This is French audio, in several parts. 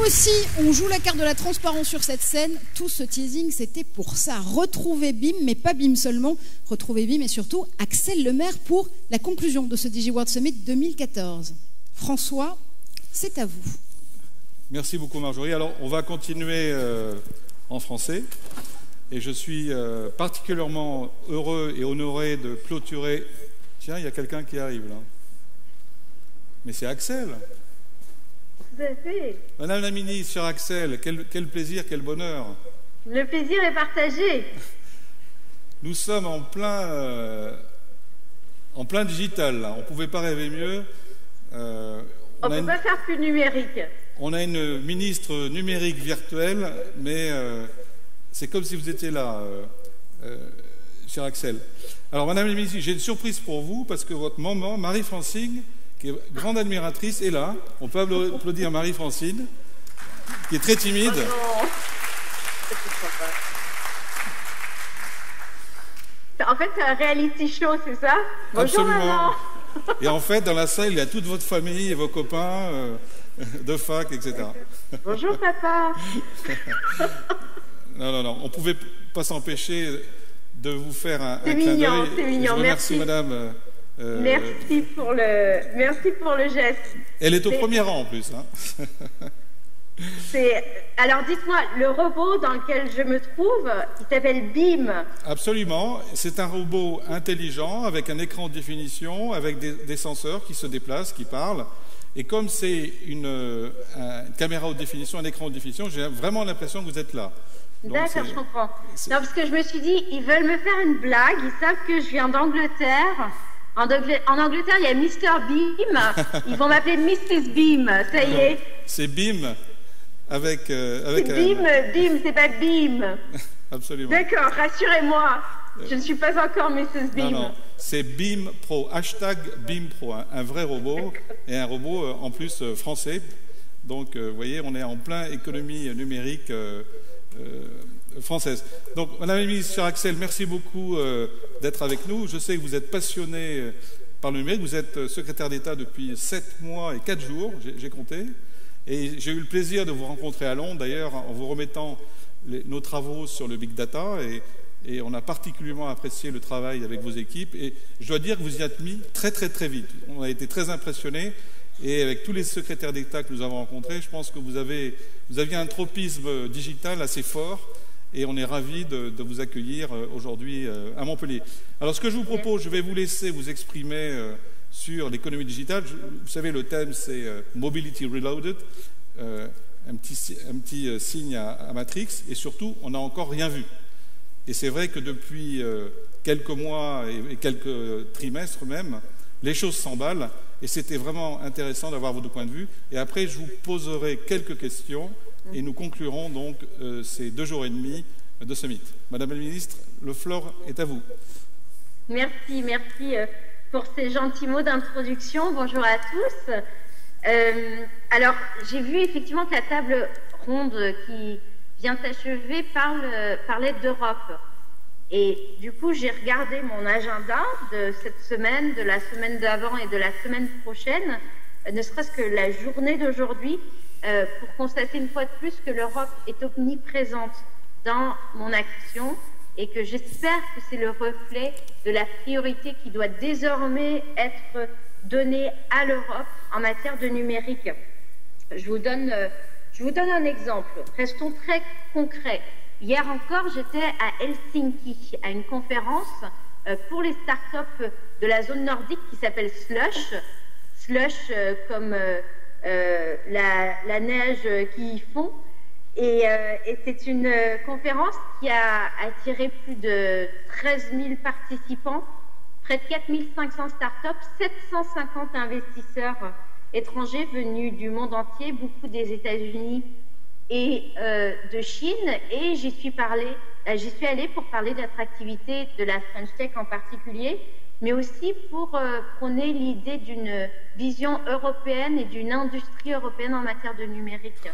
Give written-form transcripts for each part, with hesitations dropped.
aussi, on joue la carte de la transparence sur cette scène. Tout ce teasing, c'était pour ça. Retrouvez BIM, mais pas BIM seulement. Retrouvez BIM et surtout Axel Lemaire pour la conclusion de ce DigiWorld Summit 2014. François, c'est à vous. Merci beaucoup Marjorie. Alors, on va continuer en français. Et je suis particulièrement heureux et honoré de clôturer... Tiens, il y a quelqu'un qui arrive là. Mais c'est Axel. Madame la ministre, cher Axel, quel plaisir, quel bonheur. Le plaisir est partagé. Nous sommes en plein digital, là. On ne pouvait pas rêver mieux. On ne peut pas faire plus numérique. On a une ministre numérique virtuelle, mais c'est comme si vous étiez là, cher Axel. Alors, Madame la ministre, j'ai une surprise pour vous, parce que votre maman, Marie-Francine, qui est grande admiratrice, est là. On peut applaudir Marie-Francine, qui est très timide. Oh non. En fait, c'est un reality show, c'est ça? Bonjour, absolument. Maman. Et en fait, dans la salle, il y a toute votre famille et vos copains de fac, etc. Bonjour, papa. Non. On ne pouvait pas s'empêcher de vous faire un clin d'œil. C'est mignon, merci, merci. Madame. Merci pour le geste. Elle est au premier rang en plus. Hein. Alors dites-moi, le robot dans lequel je me trouve, il s'appelle BIM. Absolument, c'est un robot intelligent avec un écran de définition, avec des senseurs qui se déplacent, qui parlent. Et comme c'est une caméra haute définition, un écran haute définition, j'ai vraiment l'impression que vous êtes là. D'accord, je comprends. Non, parce que je me suis dit, ils veulent me faire une blague, ils savent que je viens d'Angleterre. En Angleterre, il y a Mr. Beam. Ils vont m'appeler Mrs. Beam. Ça y est. C'est Beam avec Beam, c'est pas Beam. Absolument. D'accord, rassurez-moi. Je ne suis pas encore Mrs. Beam. Non, c'est Beam Pro. Hashtag Beam Pro. Un vrai robot et un robot en plus français. Donc, vous voyez, on est en plein économie numérique française. Donc, Madame la ministre, cher Axel, merci beaucoup d'être avec nous. Je sais que vous êtes passionné par le numérique. Vous êtes secrétaire d'État depuis 7 mois et 4 jours, j'ai compté. Et j'ai eu le plaisir de vous rencontrer à Londres, d'ailleurs, en vous remettant nos travaux sur le Big Data. Et on a particulièrement apprécié le travail avec vos équipes. Et je dois dire que vous y êtes mis très, très, très vite. On a été très impressionnés. Et avec tous les secrétaires d'État que nous avons rencontrés, je pense que vous aviez un tropisme digital assez fort. Et on est ravis de vous accueillir aujourd'hui à Montpellier. Alors, ce que je vous propose, je vais vous laisser vous exprimer sur l'économie digitale. Vous savez, le thème, c'est Mobility Reloaded, un petit signe à Matrix. Et surtout, on n'a encore rien vu. Et c'est vrai que depuis quelques mois et quelques trimestres même, les choses s'emballent. Et c'était vraiment intéressant d'avoir vos deux points de vue. Et après, je vous poserai quelques questions. Et nous conclurons donc ces 2 jours et demi de Summit. Madame la ministre, le floor est à vous. Merci pour ces gentils mots d'introduction. Bonjour à tous. Alors, j'ai vu effectivement que la table ronde qui vient s'achever parlait d'Europe. Et du coup, j'ai regardé mon agenda de cette semaine, de la semaine d'avant et de la semaine prochaine, ne serait-ce que la journée d'aujourd'hui, pour constater une fois de plus que l'Europe est omniprésente dans mon action et que j'espère que c'est le reflet de la priorité qui doit désormais être donnée à l'Europe en matière de numérique. Je vous donne un exemple. Restons très concrets. Hier encore, j'étais à Helsinki, à une conférence pour les startups de la zone nordique qui s'appelle Slush. Slush comme la neige qui fond. Et c'est une conférence qui a attiré plus de 13 000 participants, près de 4 500 startups, 750 investisseurs étrangers venus du monde entier, beaucoup des États-Unis et de Chine. Et j'y suis allée pour parler d'attractivité de la French Tech en particulier, mais aussi pour prôner l'idée d'une vision européenne et d'une industrie européenne en matière de numérique.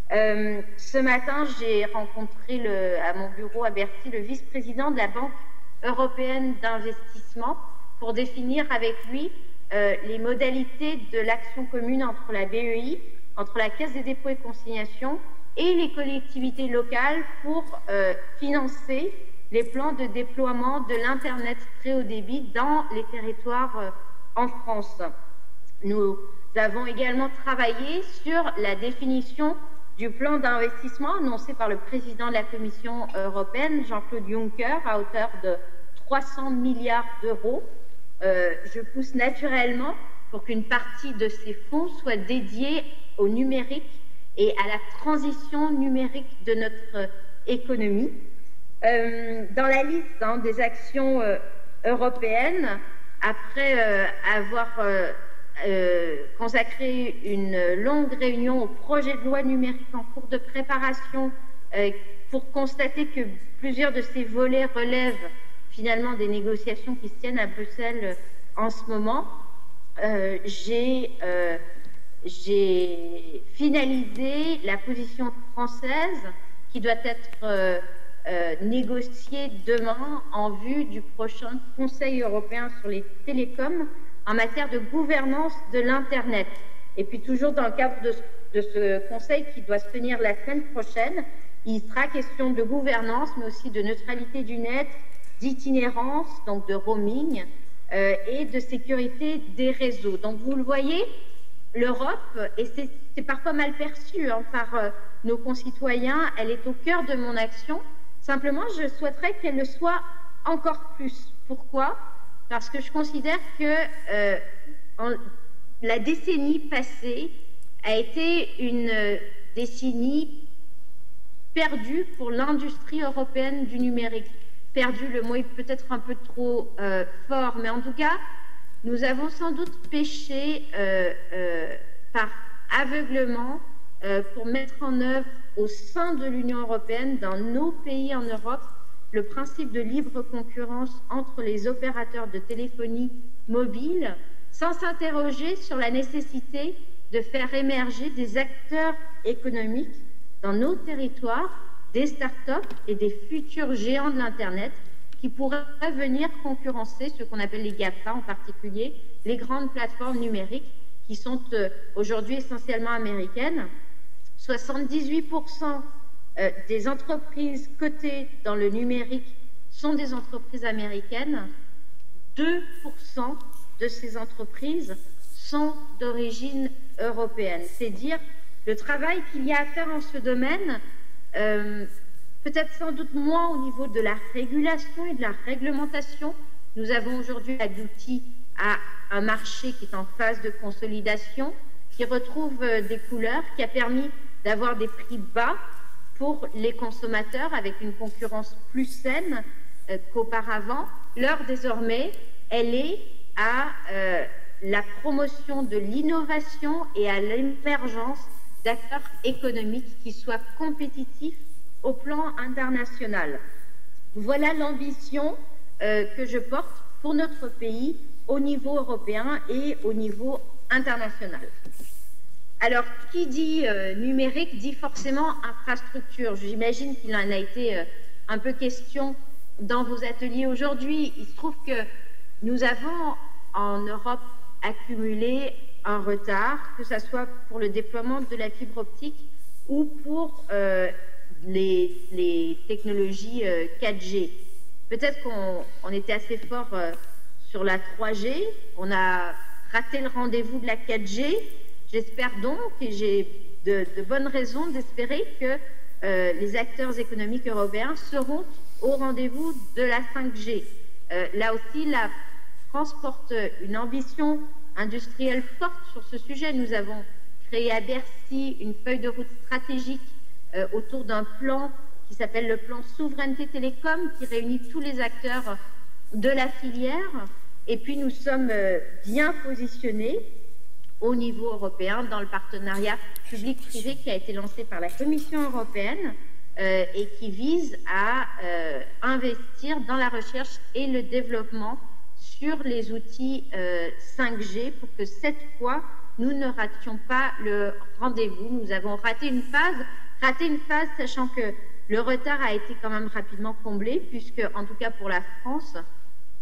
Ce matin, j'ai rencontré à mon bureau à Bercy le vice-président de la Banque européenne d'investissement pour définir avec lui les modalités de l'action commune entre la BEI entre la Caisse des dépôts et consignations et les collectivités locales pour financer les plans de déploiement de l'Internet très haut débit dans les territoires en France. Nous avons également travaillé sur la définition du plan d'investissement annoncé par le président de la Commission européenne, Jean-Claude Juncker, à hauteur de 300 milliards d'euros. Je pousse naturellement pour qu'une partie de ces fonds soit dédiée au numérique et à la transition numérique de notre économie. Dans la liste des actions européennes, après avoir consacré une longue réunion au projet de loi numérique en cours de préparation pour constater que plusieurs de ces volets relèvent finalement des négociations qui se tiennent à Bruxelles en ce moment, j'ai finalisé la position française qui doit être négociée demain en vue du prochain Conseil européen sur les télécoms en matière de gouvernance de l'Internet. Et puis toujours dans le cadre de ce Conseil qui doit se tenir la semaine prochaine, il sera question de gouvernance, mais aussi de neutralité du net, d'itinérance, donc de roaming, et de sécurité des réseaux. Donc vous le voyez, l'Europe, et c'est parfois mal perçu par nos concitoyens, elle est au cœur de mon action. Simplement, je souhaiterais qu'elle le soit encore plus. Pourquoi ? Parce que je considère que la décennie passée a été une décennie perdue pour l'industrie européenne du numérique. Perdu, le mot est peut-être un peu trop fort, mais en tout cas, nous avons sans doute péché par aveuglement pour mettre en œuvre au sein de l'Union européenne, dans nos pays en Europe, le principe de libre concurrence entre les opérateurs de téléphonie mobile, sans s'interroger sur la nécessité de faire émerger des acteurs économiques dans nos territoires, des start-up et des futurs géants de l'Internet qui pourraient venir concurrencer ce qu'on appelle les GAFA, en particulier les grandes plateformes numériques qui sont aujourd'hui essentiellement américaines. 78% des entreprises cotées dans le numérique sont des entreprises américaines. 2% de ces entreprises sont d'origine européenne. C'est dire le travail qu'il y a à faire en ce domaine, peut-être sans doute moins au niveau de la régulation et de la réglementation. Nous avons aujourd'hui abouti à un marché qui est en phase de consolidation, qui retrouve des couleurs, qui a permis d'avoir des prix bas pour les consommateurs avec une concurrence plus saine qu'auparavant. L'heure désormais, elle est à la promotion de l'innovation et à l'émergence d'acteurs économiques qui soient compétitifs au plan international. Voilà l'ambition que je porte pour notre pays au niveau européen et au niveau international. Alors, qui dit numérique dit forcément infrastructure. J'imagine qu'il en a été un peu question dans vos ateliers aujourd'hui. Il se trouve que nous avons en Europe accumulé un retard, que ce soit pour le déploiement de la fibre optique ou pour les technologies 4G. Peut-être qu'on était assez fort sur la 3G, on a raté le rendez-vous de la 4G. J'espère donc, et j'ai de bonnes raisons d'espérer que les acteurs économiques européens seront au rendez-vous de la 5G. Là aussi, la France porte une ambition industrielle forte sur ce sujet. Nous avons créé à Bercy une feuille de route stratégique autour d'un plan qui s'appelle le plan Souveraineté Télécom, qui réunit tous les acteurs de la filière. Et puis nous sommes bien positionnés au niveau européen dans le partenariat public-privé qui a été lancé par la Commission européenne et qui vise à investir dans la recherche et le développement sur les outils 5G pour que cette fois, nous ne rations pas le rendez-vous. Nous avons raté une phase, sachant que le retard a été quand même rapidement comblé, puisque, en tout cas pour la France,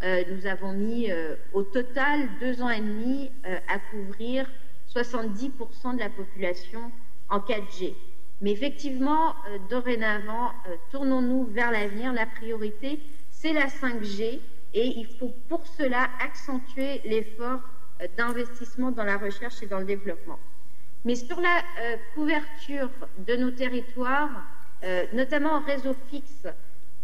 nous avons mis au total 2 ans et demi à couvrir 70% de la population en 4G. Mais effectivement, dorénavant, tournons-nous vers l'avenir. La priorité, c'est la 5G et il faut pour cela accentuer l'effort d'investissement dans la recherche et dans le développement. Mais sur la couverture de nos territoires, notamment en réseau fixe,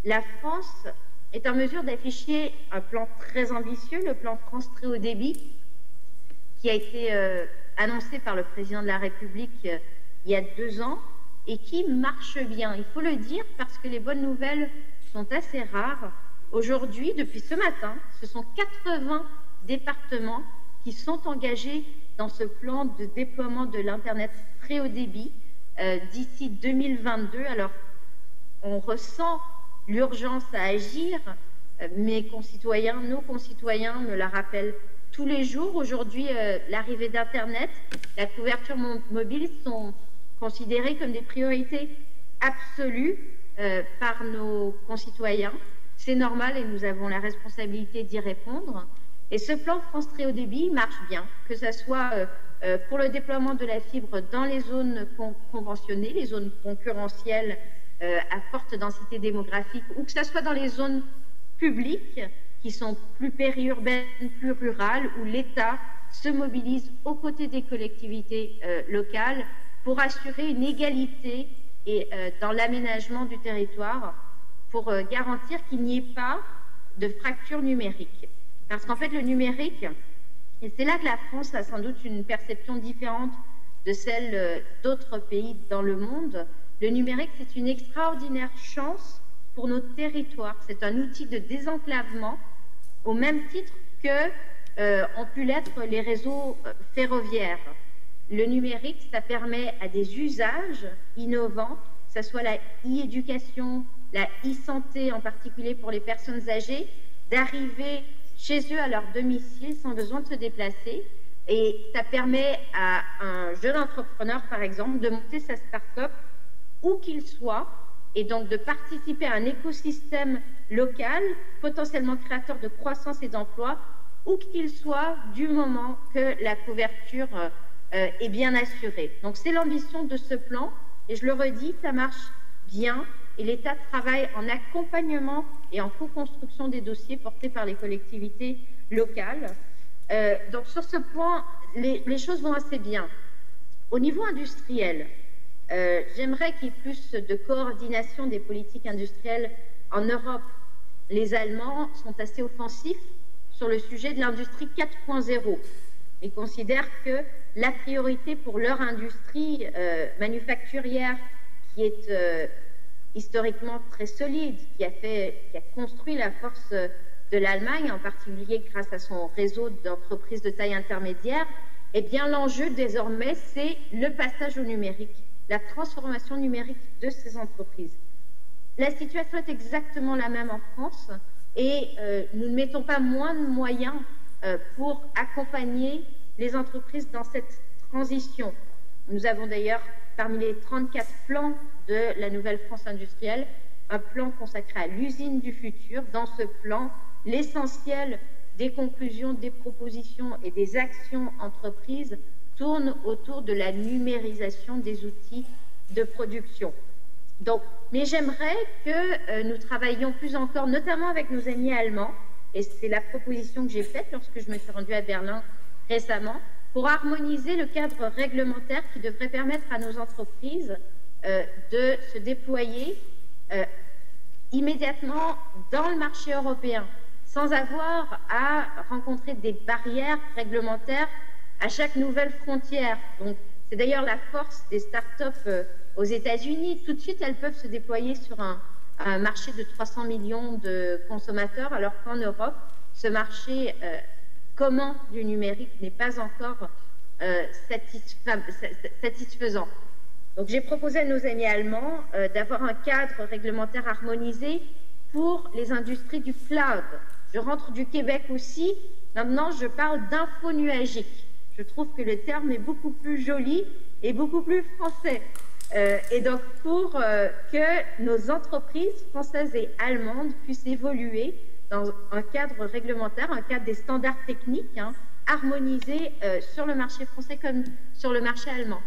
la France est en mesure d'afficher un plan très ambitieux, le plan France Très Haut Débit, qui a été annoncé par le président de la République il y a 2 ans et qui marche bien. Il faut le dire parce que les bonnes nouvelles sont assez rares. Aujourd'hui, depuis ce matin, ce sont 80 départements qui sont engagés dans ce plan de déploiement de l'Internet très haut débit d'ici 2022. Alors, on ressent l'urgence à agir. Nos concitoyens me la rappellent tous les jours. Aujourd'hui, l'arrivée d'Internet, la couverture mobile sont considérées comme des priorités absolues par nos concitoyens. C'est normal et nous avons la responsabilité d'y répondre. Et ce plan France Très Haut Débit marche bien, que ce soit pour le déploiement de la fibre dans les zones conventionnées, les zones concurrentielles à forte densité démographique, ou que ce soit dans les zones publiques qui sont plus périurbaines, plus rurales, où l'État se mobilise aux côtés des collectivités locales pour assurer une égalité dans l'aménagement du territoire, pour garantir qu'il n'y ait pas de fracture numérique. Parce qu'en fait, le numérique, et c'est là que la France a sans doute une perception différente de celle d'autres pays dans le monde, le numérique, c'est une extraordinaire chance pour nos territoires. C'est un outil de désenclavement au même titre que ont pu l'être les réseaux ferroviaires. Le numérique, ça permet à des usages innovants, que ce soit la e-éducation, la e-santé, en particulier pour les personnes âgées, d'arriver chez eux à leur domicile sans besoin de se déplacer. Et ça permet à un jeune entrepreneur, par exemple, de monter sa start-up où qu'il soit et donc de participer à un écosystème local, potentiellement créateur de croissance et d'emploi, où qu'il soit, du moment que la couverture est bien assurée. Donc c'est l'ambition de ce plan, et je le redis, ça marche bien, et l'État travaille en accompagnement et en co-construction des dossiers portés par les collectivités locales. Donc sur ce point, les choses vont assez bien. Au niveau industriel, j'aimerais qu'il y ait plus de coordination des politiques industrielles en Europe. Les Allemands sont assez offensifs sur le sujet de l'industrie 4.0. Ils considèrent que la priorité pour leur industrie manufacturière, qui est historiquement très solide, qui a construit la force de l'Allemagne, en particulier grâce à son réseau d'entreprises de taille intermédiaire, eh bien l'enjeu désormais, c'est le passage au numérique, la transformation numérique de ces entreprises. La situation est exactement la même en France et nous ne mettons pas moins de moyens pour accompagner les entreprises dans cette transition. Nous avons d'ailleurs, parmi les 34 plans de la nouvelle France industrielle, un plan consacré à l'usine du futur. Dans ce plan, l'essentiel des conclusions, des propositions et des actions entreprises tourne autour de la numérisation des outils de production. Donc, mais j'aimerais que nous travaillions plus encore, notamment avec nos amis allemands, et c'est la proposition que j'ai faite lorsque je me suis rendue à Berlin récemment, pour harmoniser le cadre réglementaire qui devrait permettre à nos entreprises de se déployer immédiatement dans le marché européen, sans avoir à rencontrer des barrières réglementaires à chaque nouvelle frontière. Donc, c'est d'ailleurs la force des startups aux États-Unis. Tout de suite, elles peuvent se déployer sur un marché de 300 millions de consommateurs, alors qu'en Europe, ce marché commun du numérique n'est pas encore satisfaisant. Donc, j'ai proposé à nos amis allemands d'avoir un cadre réglementaire harmonisé pour les industries du cloud. Je rentre du Québec aussi. Maintenant, je parle d'info nuagique. Je trouve que le terme est beaucoup plus joli et beaucoup plus français. Et donc, pour que nos entreprises françaises et allemandes puissent évoluer dans un cadre réglementaire, un cadre des standards techniques, harmonisés sur le marché français comme sur le marché allemand.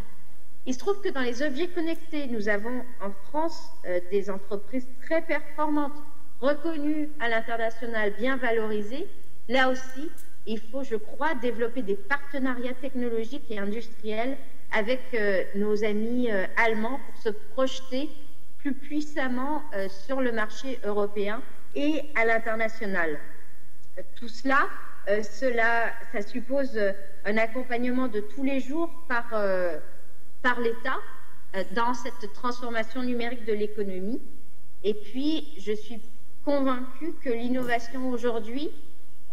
Il se trouve que dans les objets connectés, nous avons en France des entreprises très performantes, reconnues à l'international, bien valorisées. Là aussi, il faut, je crois, développer des partenariats technologiques et industriels avec nos amis allemands pour se projeter plus puissamment sur le marché européen et à l'international. Tout cela, ça suppose un accompagnement de tous les jours par l'État dans cette transformation numérique de l'économie. Et puis, je suis convaincue que l'innovation aujourd'hui,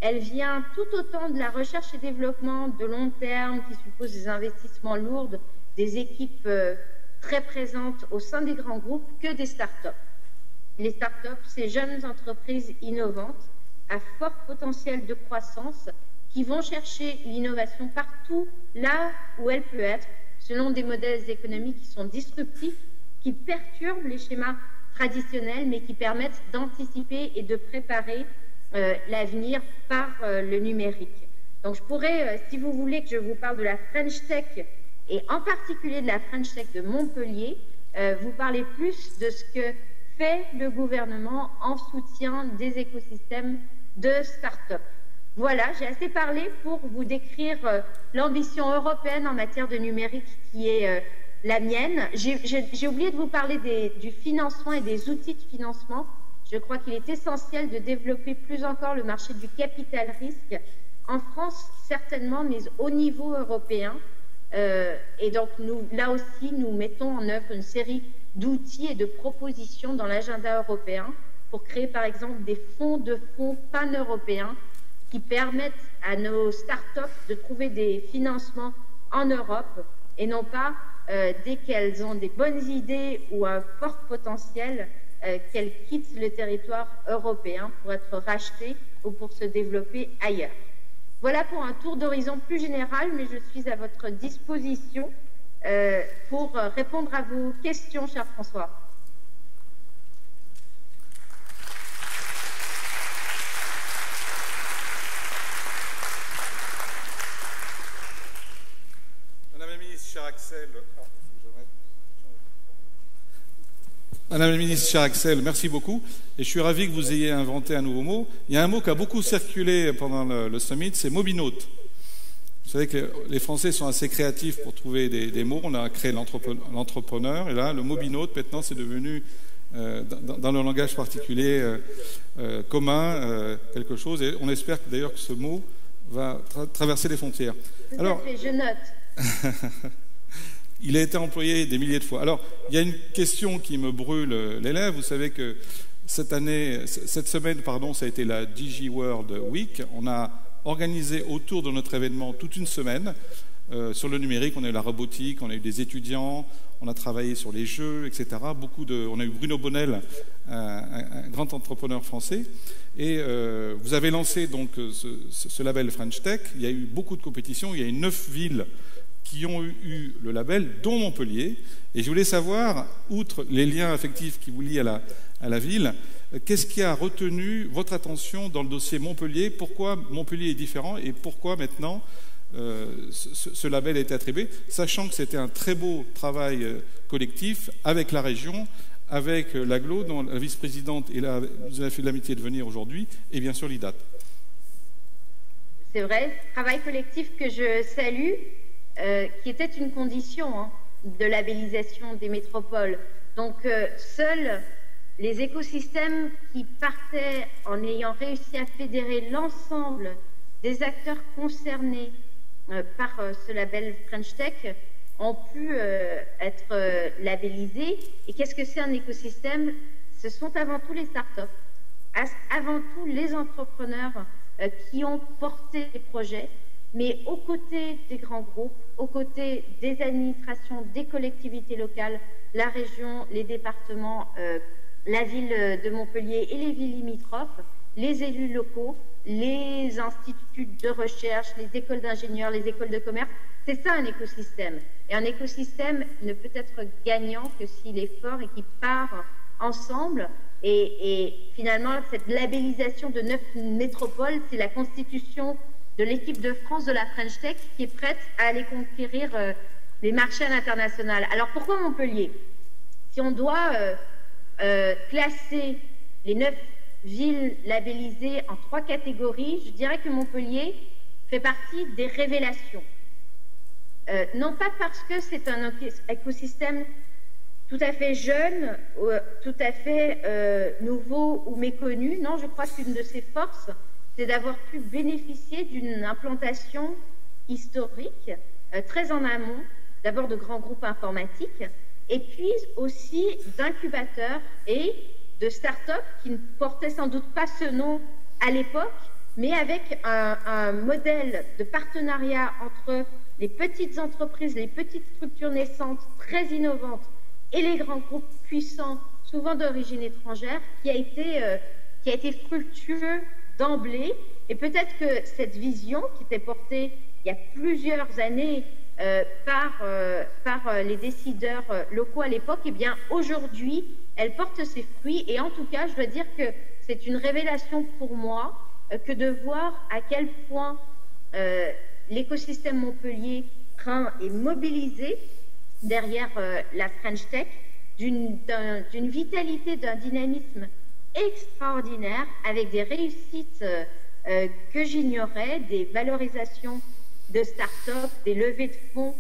elle vient tout autant de la recherche et développement de long terme qui suppose des investissements lourds, des équipes très présentes au sein des grands groupes que des start-up. Les start-up, ces jeunes entreprises innovantes à fort potentiel de croissance qui vont chercher l'innovation partout là où elle peut être, selon des modèles économiques qui sont disruptifs, qui perturbent les schémas traditionnels, mais qui permettent d'anticiper et de préparer l'avenir par le numérique. Donc je pourrais, si vous voulez que je vous parle de la French Tech, et en particulier de la French Tech de Montpellier, vous parler plus de ce que fait le gouvernement en soutien des écosystèmes de start-up. Voilà, j'ai assez parlé pour vous décrire l'ambition européenne en matière de numérique qui est la mienne. J'ai oublié de vous parler du financement et des outils de financement. Je crois qu'il est essentiel de développer plus encore le marché du capital risque, en France certainement, mais au niveau européen. Et donc, là aussi, nous mettons en œuvre une série d'outils et de propositions dans l'agenda européen pour créer, par exemple, des fonds pan-européens qui permettent à nos start-up de trouver des financements en Europe et non pas, dès qu'elles ont des bonnes idées ou un fort potentiel, qu'elles quittent le territoire européen pour être rachetées ou pour se développer ailleurs. Voilà pour un tour d'horizon plus général, mais je suis à votre disposition pour répondre à vos questions, cher François. Madame la ministre, cher Axel. Madame la ministre, cher Axel, merci beaucoup. Et je suis ravi que vous ayez inventé un nouveau mot. Il y a un mot qui a beaucoup circulé pendant le summit, c'est mobinaute. Vous savez que les Français sont assez créatifs pour trouver des mots. On a créé l'entrepreneur. Et là, le mobinaute, maintenant, c'est devenu, dans le langage particulier commun, quelque chose. Et on espère d'ailleurs que ce mot va traverser les frontières. Tout à fait, je note. Il a été employé des milliers de fois. Alors, il y a une question qui me brûle les lèvres. Vous savez que cette semaine, ça a été la DigiWorld Week. On a organisé autour de notre événement toute une semaine sur le numérique. On a eu la robotique, on a eu des étudiants, on a travaillé sur les jeux, etc. On a eu Bruno Bonnel, un grand entrepreneur français. Et vous avez lancé donc ce label French Tech. Il y a eu beaucoup de compétitions. Il y a eu 9 villes qui ont eu le label, dont Montpellier. Et je voulais savoir, outre les liens affectifs qui vous lient à la ville, qu'est-ce qui a retenu votre attention dans le dossier Montpellier? Pourquoi Montpellier est différent et pourquoi maintenant ce label a été attribué, sachant que c'était un très beau travail collectif avec la région, avec l'AGLO, dont la vice-présidente nous a fait l'amitié de venir aujourd'hui, et bien sûr l'IDAT. C'est vrai, travail collectif que je salue, qui était une condition de labellisation des métropoles. Donc, seuls les écosystèmes qui partaient en ayant réussi à fédérer l'ensemble des acteurs concernés par ce label French Tech ont pu être labellisés. Et qu'est-ce que c'est un écosystème? Ce sont avant tout les startups, avant tout les entrepreneurs qui ont porté les projets, mais aux côtés des grands groupes, aux côtés des administrations, des collectivités locales, la région, les départements, la ville de Montpellier et les villes limitrophes, les élus locaux, les instituts de recherche, les écoles d'ingénieurs, les écoles de commerce. C'est ça un écosystème. Et un écosystème ne peut être gagnant que s'il est fort et qu'il part ensemble. Et finalement, cette labellisation de 9 métropoles, c'est la constitution de l'équipe de France de la French Tech qui est prête à aller conquérir les marchés à l'international. Alors pourquoi Montpellier? Si on doit classer les 9 villes labellisées en 3 catégories, je dirais que Montpellier fait partie des révélations. Non pas parce que c'est un écosystème tout à fait jeune, tout à fait nouveau ou méconnu. Non, je crois qu'une de ses forces, c'est d'avoir pu bénéficier d'une implantation historique très en amont, d'abord de grands groupes informatiques, et puis aussi d'incubateurs et de start-up qui ne portaient sans doute pas ce nom à l'époque, mais avec un modèle de partenariat entre les petites entreprises, les petites structures naissantes, très innovantes, et les grands groupes puissants, souvent d'origine étrangère, qui a été fructueux d'emblée. Et peut-être que cette vision, qui était portée il y a plusieurs années par les décideurs locaux à l'époque, eh bien aujourd'hui, elle porte ses fruits. Et en tout cas, je dois dire que c'est une révélation pour moi que de voir à quel point l'écosystème Montpellier est mobilisé derrière la French Tech, d'une vitalité, d'un dynamisme extraordinaire, avec des réussites que j'ignorais, des valorisations de start-up, des levées de fonds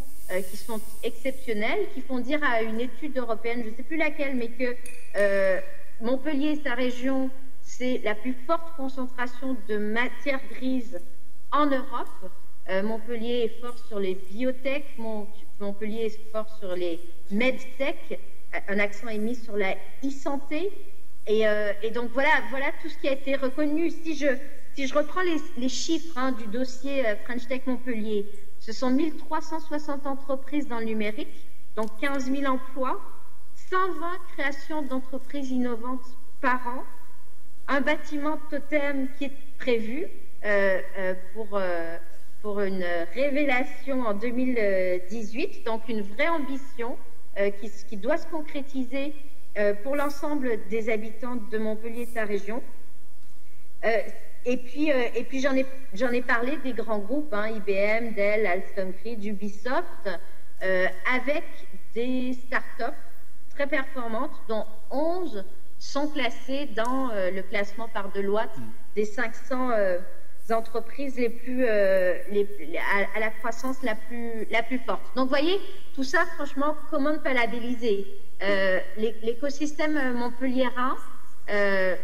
qui sont exceptionnelles, qui font dire à une étude européenne, je ne sais plus laquelle, mais que Montpellier et sa région, c'est la plus forte concentration de matières grises en Europe. Montpellier est fort sur les biotech, Montpellier est fort sur les medtech, un accent est mis sur la e-santé. Et donc voilà tout ce qui a été reconnu. Si je reprends les chiffres du dossier French Tech Montpellier, ce sont 1360 entreprises dans le numérique, donc 15 000 emplois, 120 créations d'entreprises innovantes par an, un bâtiment totem qui est prévu pour une révélation en 2018, donc une vraie ambition qui doit se concrétiser pour l'ensemble des habitants de Montpellier et sa région. Et puis j'en ai parlé des grands groupes, IBM, Dell, Alstom, Ubisoft, avec des startups très performantes, dont 11 sont classées dans le classement par Deloitte des 500 entreprises les plus à la croissance la plus forte. Donc vous voyez, tout ça, franchement, comment ne pas labelliser l'écosystème montpelliérain.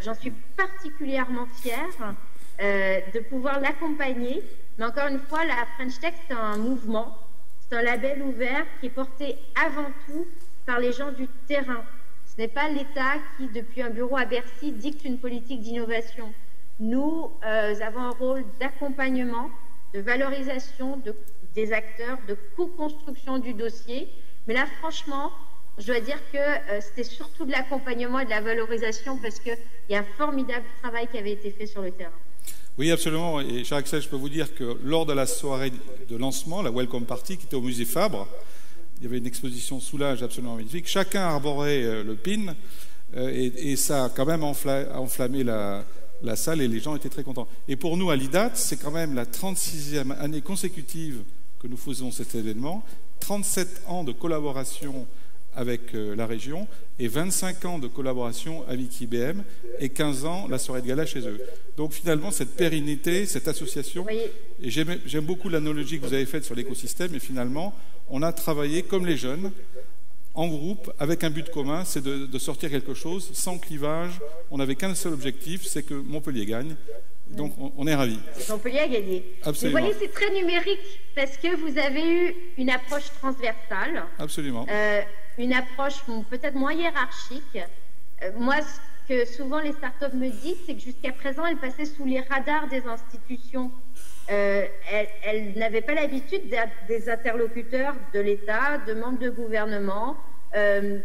J'en suis particulièrement fière de pouvoir l'accompagner. Mais encore une fois, la French Tech, c'est un mouvement, c'est un label ouvert qui est porté avant tout par les gens du terrain. Ce n'est pas l'État qui, depuis un bureau à Bercy, dicte une politique d'innovation. Nous avons un rôle d'accompagnement, de valorisation des acteurs, de co-construction du dossier. Mais là, franchement, je dois dire que c'était surtout de l'accompagnement et de la valorisation, parce qu'il y a un formidable travail qui avait été fait sur le terrain. Oui, absolument. Et cher Axel, je peux vous dire que lors de la soirée de lancement, la Welcome Party, qui était au musée Fabre, il y avait une exposition Soulage absolument magnifique. Chacun arborait le pin et ça a quand même enflammé la salle et les gens étaient très contents. Et pour nous, à l'IDAT, c'est quand même la 36e année consécutive que nous faisons cet événement, 37 ans de collaboration avec la région et 25 ans de collaboration avec IBM et 15 ans la soirée de gala chez eux. Donc finalement, cette pérennité, cette association, oui. Et j'aime beaucoup l'analogie que vous avez faite sur l'écosystème, et finalement, on a travaillé comme les jeunes, en groupe, avec un but commun, c'est de sortir quelque chose, sans clivage. On n'avait qu'un seul objectif, c'est que Montpellier gagne. Donc on est ravis. Montpellier a gagné. Absolument. Vous voyez, c'est très numérique, parce que vous avez eu une approche transversale. Absolument. Une approche peut-être moins hiérarchique. Moi, ce que souvent les startups me disent, c'est que jusqu'à présent, elles passaient sous les radars des institutions. Elles n'avaient pas l'habitude d'être des interlocuteurs de l'État, de membres de gouvernement,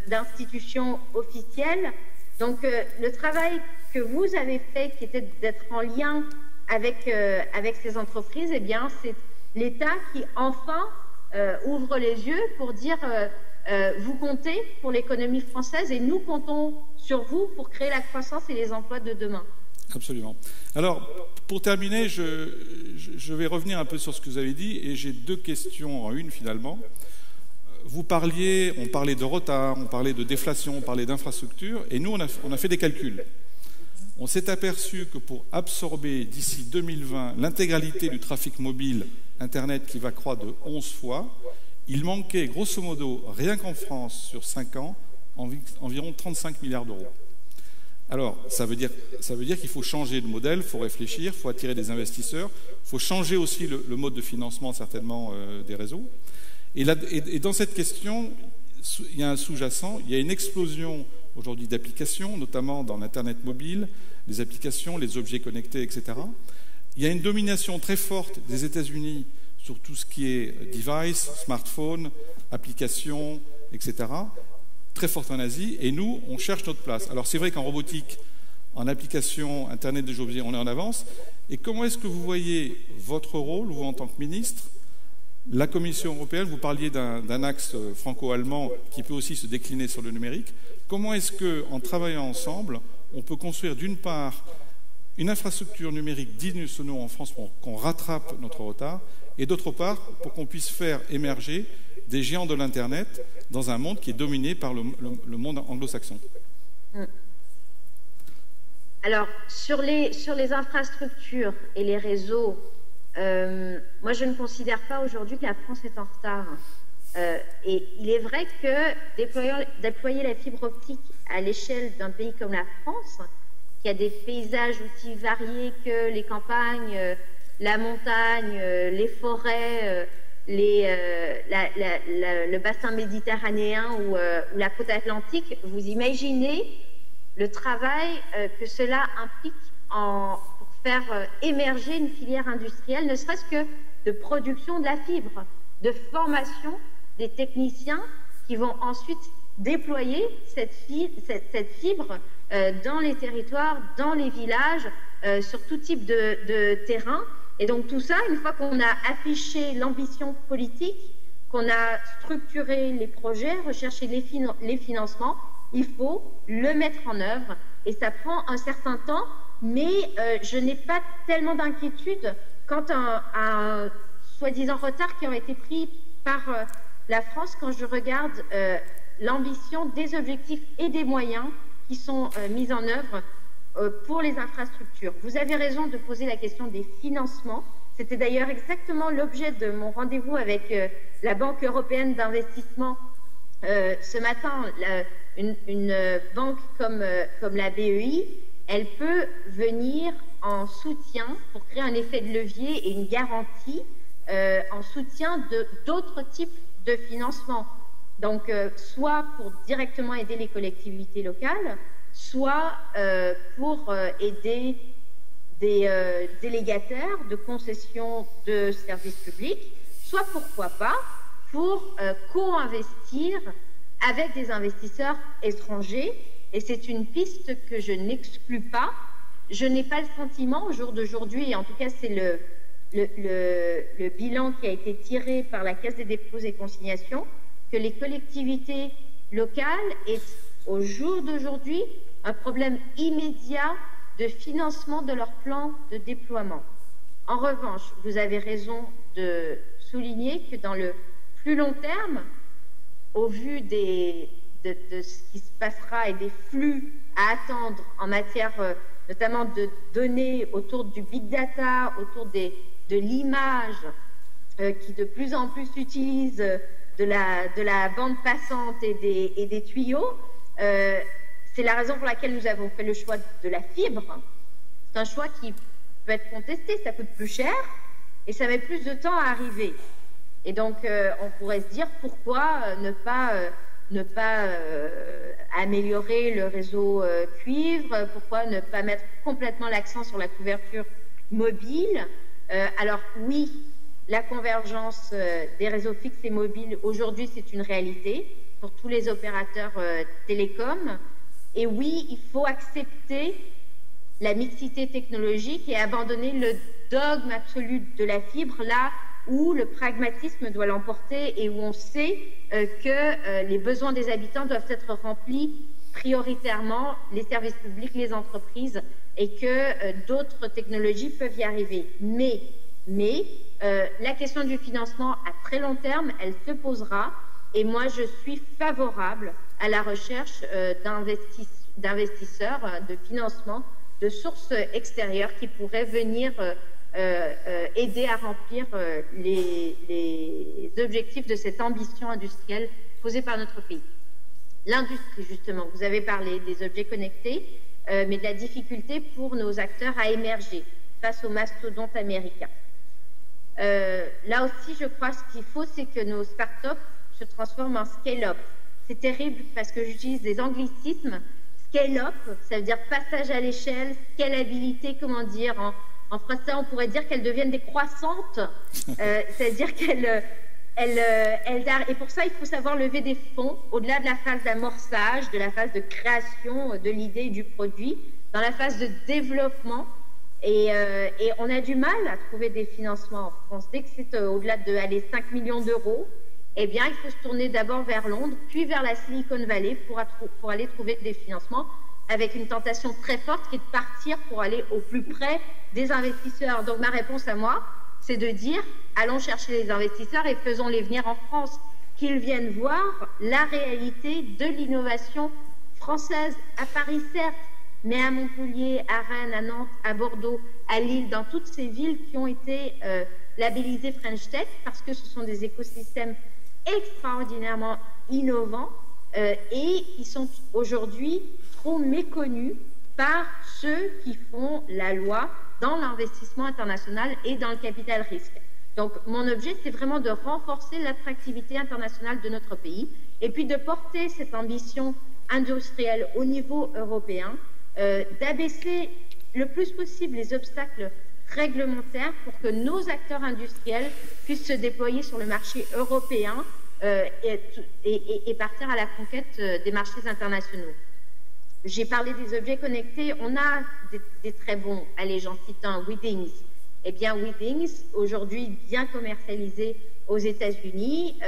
d'institutions officielles. Donc, le travail que vous avez fait, qui était d'être en lien avec ces entreprises, eh bien, c'est l'État qui, enfin, ouvre les yeux pour dire vous comptez pour l'économie française et nous comptons sur vous pour créer la croissance et les emplois de demain. Absolument. Alors, pour terminer, je vais revenir un peu sur ce que vous avez dit, et j'ai deux questions en une finalement. On parlait de retard, on parlait de déflation, on parlait d'infrastructure, et nous, on a fait des calculs. On s'est aperçu que pour absorber d'ici 2020 l'intégralité du trafic mobile Internet qui va croître de 11 fois, il manquait grosso modo, rien qu'en France, sur 5 ans, environ 35 milliards d'euros. Alors, ça veut dire qu'il faut changer de modèle, il faut réfléchir, il faut attirer des investisseurs, il faut changer aussi le mode de financement certainement des réseaux. Et dans cette question, il y a un sous-jacent, il y a une explosion aujourd'hui d'applications, notamment dans l'Internet mobile, les applications, les objets connectés, etc. Il y a une domination très forte des États-Unis sur tout ce qui est device, smartphone, applications, etc. Très forte en Asie, et nous, on cherche notre place. Alors c'est vrai qu'en robotique, en application, Internet des objets, on est en avance. Et comment est-ce que vous voyez votre rôle, vous en tant que ministre, la Commission européenne, vous parliez d'un axe franco-allemand qui peut aussi se décliner sur le numérique. Comment est-ce qu'en travaillant ensemble, on peut construire d'une part une infrastructure numérique digne de ce nom en France pour qu'on rattrape notre retard, et d'autre part pour qu'on puisse faire émerger des géants de l'Internet dans un monde qui est dominé par le monde anglo-saxon? Alors, sur les infrastructures et les réseaux, moi je ne considère pas aujourd'hui que la France est en retard. Et il est vrai que déployer la fibre optique à l'échelle d'un pays comme la France, qui a des paysages aussi variés que les campagnes, la montagne, les forêts, le bassin méditerranéen ou la côte atlantique, vous imaginez le travail que cela implique pour faire émerger une filière industrielle, ne serait-ce que de production de la fibre, de formation des techniciens qui vont ensuite déployer cette fibre dans les territoires, dans les villages, sur tout type de terrain. Et donc tout ça, une fois qu'on a affiché l'ambition politique, qu'on a structuré les projets, recherché les financements, il faut le mettre en œuvre. Et ça prend un certain temps, mais je n'ai pas tellement d'inquiétude quant à un soi-disant retard qui aurait été pris par la France quand je regarde l'ambition des objectifs et des moyens qui sont mis en œuvre pour les infrastructures. Vous avez raison de poser la question des financements. C'était d'ailleurs exactement l'objet de mon rendez-vous avec la Banque européenne d'investissement ce matin. Une banque comme la BEI, elle peut venir en soutien pour créer un effet de levier et une garantie en soutien d'autres types de financement. Donc, soit pour directement aider les collectivités locales, soit pour aider des délégataires de concessions de services publics, soit pourquoi pas pour co-investir avec des investisseurs étrangers. Et c'est une piste que je n'exclus pas. Je n'ai pas le sentiment au jour d'aujourd'hui, et en tout cas c'est le bilan qui a été tiré par la Caisse des dépôts et consignations, que les collectivités locales aient au jour d'aujourd'hui un problème immédiat de financement de leur plan de déploiement. En revanche, vous avez raison de souligner que dans le plus long terme, au vu de ce qui se passera et des flux à attendre en matière notamment de données autour du big data, autour de l'image qui de plus en plus utilise de la bande passante et des tuyaux, c'est la raison pour laquelle nous avons fait le choix de la fibre. C'est un choix qui peut être contesté, ça coûte plus cher et ça met plus de temps à arriver. Et donc, on pourrait se dire pourquoi ne pas améliorer le réseau cuivre, pourquoi ne pas mettre complètement l'accent sur la couverture mobile. Alors oui, la convergence des réseaux fixes et mobiles, aujourd'hui, c'est une réalité pour tous les opérateurs télécoms. Et oui, il faut accepter la mixité technologique et abandonner le dogme absolu de la fibre, là où le pragmatisme doit l'emporter et où on sait que les besoins des habitants doivent être remplis prioritairement, les services publics, les entreprises et que d'autres technologies peuvent y arriver. Mais la question du financement à très long terme, elle se posera, et moi je suis favorable à la recherche d'investisseurs, de financement, de sources extérieures qui pourraient venir aider à remplir les objectifs de cette ambition industrielle posée par notre pays. L'industrie, justement, vous avez parlé des objets connectés, mais de la difficulté pour nos acteurs à émerger face aux mastodontes américains. Là aussi, je crois que ce qu'il faut, c'est que nos startups se transforment en scale-up. C'est terrible parce que j'utilise des anglicismes. Scale-up, ça veut dire passage à l'échelle, scalabilité, comment dire, en français, on pourrait dire qu'elles deviennent décroissantes, c'est-à-dire qu'elles... et pour ça, il faut savoir lever des fonds au-delà de la phase d'amorçage, de la phase de création de l'idée du produit, dans la phase de développement. Et on a du mal à trouver des financements en France. Dès que c'est au-delà de 5 millions d'euros, eh bien, il faut se tourner d'abord vers Londres, puis vers la Silicon Valley pour aller trouver des financements, avec une tentation très forte qui est de partir pour aller au plus près des investisseurs. Donc ma réponse à moi, c'est de dire, allons chercher les investisseurs et faisons-les venir en France, qu'ils viennent voir la réalité de l'innovation française, à Paris certes, mais à Montpellier, à Rennes, à Nantes, à Bordeaux, à Lille, dans toutes ces villes qui ont été labellisées French Tech, parce que ce sont des écosystèmes extraordinairement innovants et qui sont aujourd'hui trop méconnus par ceux qui font la loi dans l'investissement international et dans le capital risque. Donc, mon objet, c'est vraiment de renforcer l'attractivité internationale de notre pays et puis de porter cette ambition industrielle au niveau européen, d'abaisser le plus possible les obstacles réglementaires pour que nos acteurs industriels puissent se déployer sur le marché européen et partir à la conquête des marchés internationaux. J'ai parlé des objets connectés, on a des très bons, allez, j'en cite un, Withings. Eh bien, Withings, aujourd'hui bien commercialisé aux États-Unis,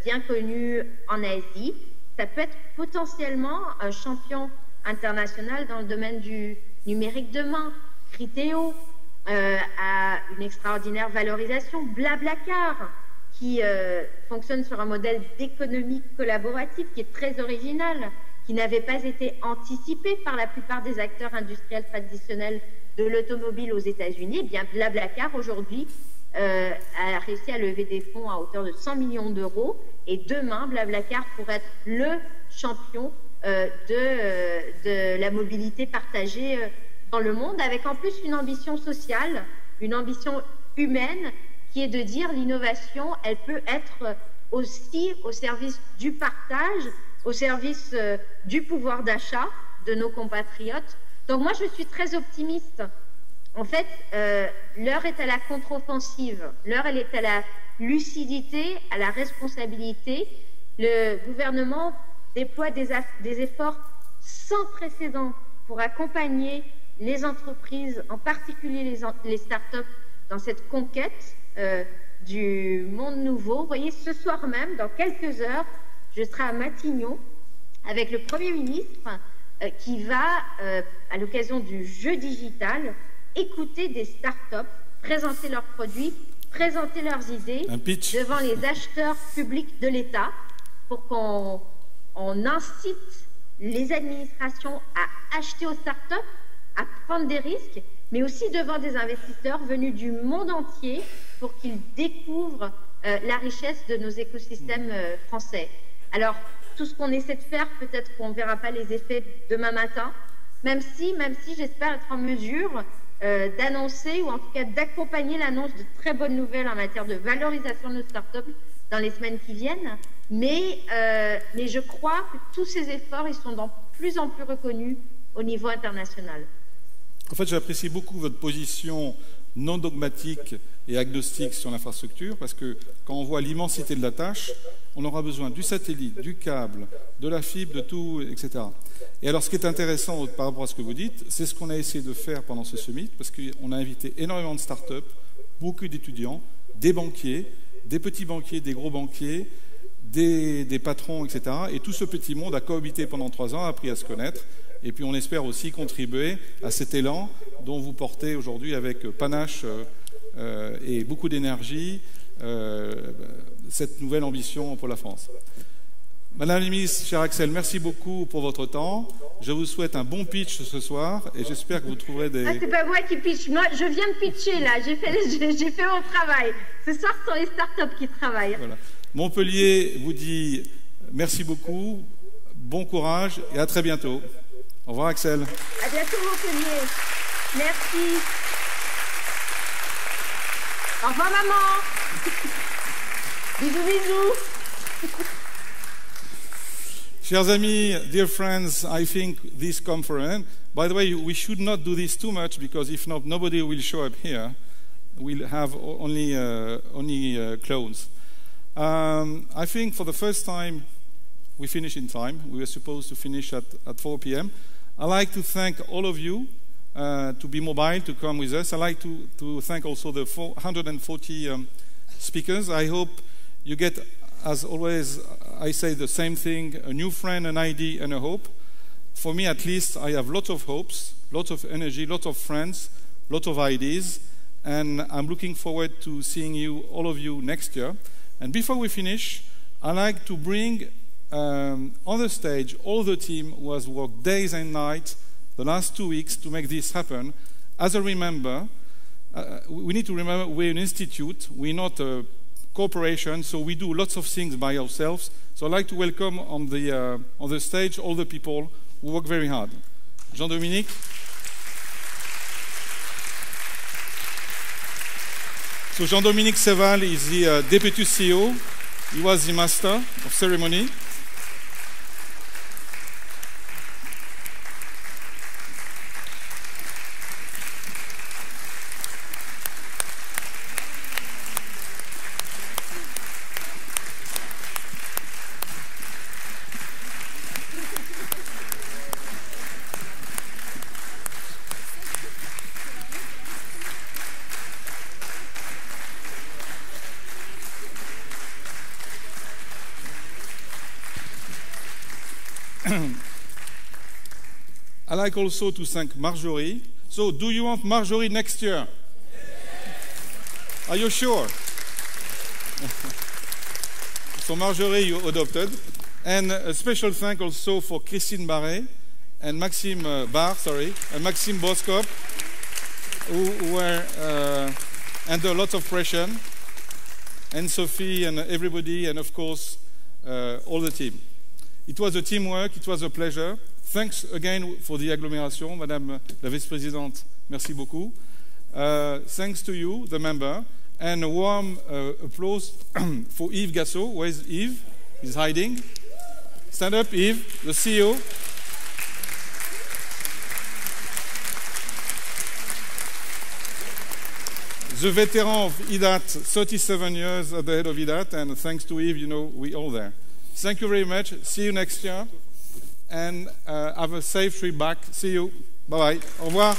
bien connu en Asie, ça peut être potentiellement un champion international dans le domaine du numérique demain. Criteo a une extraordinaire valorisation. Blablacar, qui fonctionne sur un modèle d'économie collaborative qui est très original, qui n'avait pas été anticipé par la plupart des acteurs industriels traditionnels de l'automobile aux États-Unis. Eh bien, Blablacar, aujourd'hui, a réussi à lever des fonds à hauteur de 100 millions d'euros. Et demain, Blablacar pourrait être le champion de la mobilité partagée dans le monde, avec en plus une ambition sociale, une ambition humaine, qui est de dire l'innovation, elle peut être aussi au service du partage, au service du pouvoir d'achat de nos compatriotes. Donc moi, je suis très optimiste. En fait, l'heure est à la contre-offensive, l'heure elle est à la lucidité, à la responsabilité. Le gouvernement déploie des efforts sans précédent pour accompagner les entreprises, en particulier les startups, dans cette conquête du monde nouveau. Vous voyez, ce soir même, dans quelques heures, je serai à Matignon avec le Premier ministre qui va, à l'occasion du jeu digital, écouter des startups, présenter leurs produits, présenter leurs idées devant les acheteurs publics de l'État pour qu'on incite les administrations à acheter aux startups, à prendre des risques, mais aussi devant des investisseurs venus du monde entier pour qu'ils découvrent la richesse de nos écosystèmes français. Alors, tout ce qu'on essaie de faire, peut-être qu'on ne verra pas les effets demain matin, même si j'espère être en mesure d'annoncer ou en tout cas d'accompagner l'annonce de très bonnes nouvelles en matière de valorisation de nos startups dans les semaines qui viennent. Mais je crois que tous ces efforts, ils sont de plus en plus reconnus au niveau international. En fait, j'apprécie beaucoup votre position non dogmatique et agnostique sur l'infrastructure, parce que quand on voit l'immensité de la tâche, on aura besoin du satellite, du câble, de la fibre, de tout, etc. Et alors, ce qui est intéressant par rapport à ce que vous dites, c'est ce qu'on a essayé de faire pendant ce summit, parce qu'on a invité énormément de start-up, beaucoup d'étudiants, des banquiers, des petits banquiers, des gros banquiers, des patrons, etc. Et tout ce petit monde a cohabité pendant 3 ans, a appris à se connaître. et puis on espère aussi contribuer à cet élan dont vous portez aujourd'hui avec panache et beaucoup d'énergie cette nouvelle ambition pour la France. Madame la ministre, cher Axel, merci beaucoup pour votre temps. Je vous souhaite un bon pitch ce soir et j'espère que vous trouverez des... Ah, c'est pas moi qui pitch, moi je viens de pitcher là, j'ai fait mon travail. Ce soir, ce sont les startups qui travaillent. Voilà. Montpellier vous dit merci beaucoup, bon courage et à très bientôt. Au revoir Axel. À bientôt Montpellier. Merci. Au revoir maman. Bisous bisous. Chers amis, dear friends, I think this conference, by the way, we should not do this too much because if not, nobody will show up here. We'll have only clones. I think for the first time, we finish in time. We were supposed to finish at 4 p.m. I'd like to thank all of you to be mobile, to come with us. I'd like to thank also the 140 speakers. I hope you get, as always, I say the same thing, a new friend, an idea, and a hope. For me, at least, I have lots of hopes, lots of energy, lots of friends, lots of ideas, and I'm looking forward to seeing you, all of you, next year. And before we finish, I'd like to bring on the stage all the team who has worked days and nights the last 2 weeks to make this happen. As a remember, we need to remember we're an institute, we're not a corporation, so we do lots of things by ourselves. So I'd like to welcome on the stage all the people who work very hard. Jean-Dominique. So Jean-Dominique Seval is the Deputy CEO. He was the Master of Ceremony. I'd like also to thank Marjorie. So, do you want Marjorie next year? Are you sure? So, Marjorie, you adopted. And a special thank also for Christine Barret and Maxime and Maxime Boskop, who were under a lot of pressure, and Sophie and everybody, and of course, all the team. It was a teamwork, it was a pleasure. Thanks again for the agglomeration, Madame la Vice-Présidente, merci beaucoup. Thanks to you, the member, and a warm applause for Yves Gassot. Where is Yves? He's hiding. Stand up, Yves, the CEO. The veteran of IDAT, 37 years at the head of IDAT, and thanks to Yves, you know, we're all there. Thank you very much. See you next year. And have a safe trip back. See you. Bye-bye. Au revoir.